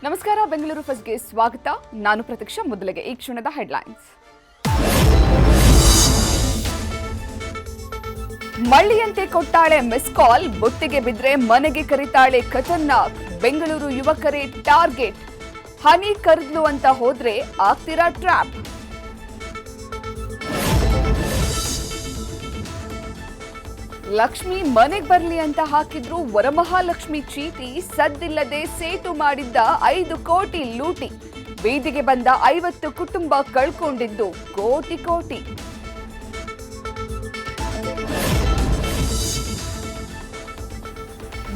ನಮಸ್ಕಾರ, ಬೆಂಗಳೂರು ಫಸ್ಟ್ಗೆ ಸ್ವಾಗತ. ನಾನು ಪ್ರತೀಕ್ಷಾ. ಮೊದಲಿಗೆ ಈ ಕ್ಷಣದ ಹೆಡ್ಲೈನ್ಸ್. ಮಳ್ಳಿಯಂತೆ ಕೊಟ್ಟಾಳೆ ಮಿಸ್ ಕಾಲ್, ಬುಟ್ಟಿಗೆ ಬಿದ್ರೆ ಮನೆಗೆ ಕರೀತಾಳೆ ಖತರ್ನಾಕ್. ಬೆಂಗಳೂರು ಯುವಕರೇ ಟಾರ್ಗೆಟ್. ಹನಿ ಕರ್ದ್ಲು ಅಂತ ಹೋದ್ರೆ ಆಗ್ತೀರಾ ಟ್ರ್ಯಾಪ್. ಲಕ್ಷ್ಮಿ ಮನೆಗೆ ಬರ್ಲಿ ಅಂತ ಹಾಕಿದ್ರು ವರಮಹಾಲಕ್ಷ್ಮಿ ಚೀಟಿ, ಸದ್ದಿಲ್ಲದೆ ಸೇಟು ಮಾಡಿದ್ದ 5 ಕೋಟಿ ಲೂಟಿ. ಬೀದಿಗೆ ಬಂದ 50 ಕುಟುಂಬ ಕಳ್ಕೊಂಡಿದ್ದು ಕೋಟಿ ಕೋಟಿ.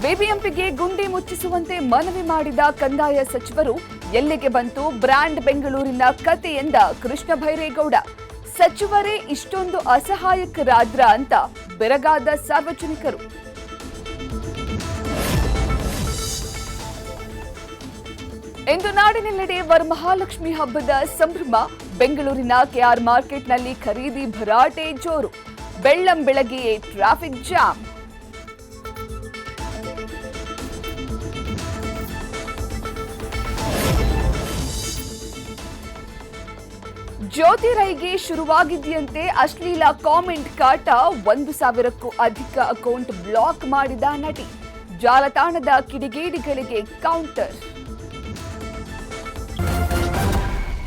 ಬಿಬಿಎಂಪಿಗೆ ಗುಂಡಿ ಮುಚ್ಚಿಸುವಂತೆ ಮನವಿ ಮಾಡಿದ ಕಂದಾಯ ಸಚಿವರು. ಎಲ್ಲಿಗೆ ಬಂತು ಬ್ರ್ಯಾಂಡ್ ಬೆಂಗಳೂರಿನ ಕತೆ ಎಂದ ಕೃಷ್ಣ ಭೈರೇಗೌಡ. ಸಚಿವರೇ ಇಷ್ಟೊಂದು ಅಸಹಾಯಕರಾದ್ರ ಅಂತ ಬೆರಗಾದ ಸಾರ್ವಜನಿಕರು. ಇಂದು ನಾಡಿನೆಲ್ಲೆಡೆ ವರಮಹಾಲಕ್ಷ್ಮಿ ಹಬ್ಬದ ಸಂಭ್ರಮ. ಬೆಂಗಳೂರಿನ ಕೆಆರ್ ಮಾರ್ಕೆಟ್ನಲ್ಲಿ ಖರೀದಿ ಭರಾಟೆ ಜೋರು. ಬೆಳ್ಳಂ ಬೆಳಗ್ಗೆಯೇ ಟ್ರಾಫಿಕ್ ಜಾಮ್. ಜ್ಯೋತಿ ರೈಗೆ ಶುರುವಾಗಿದೆಯಂತೆ ಅಶ್ಲೀಲ ಕಾಮೆಂಟ್ ಕಾಟ. 1,000ಕ್ಕೂ ಅಧಿಕ ಅಕೌಂಟ್ ಬ್ಲಾಕ್ ಮಾಡಿದ ನಟಿ. ಜಾಲತಾಣದ ಕಿಡಿಗೇಡಿಗಳಿಗೆ ಕೌಂಟರ್.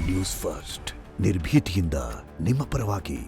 ನ್ಯೂಸ್ ಫಸ್ಟ್, ನಿರ್ಭೀತಿಯಿಂದ ನಿಮ್ಮ ಪರವಾಗಿ.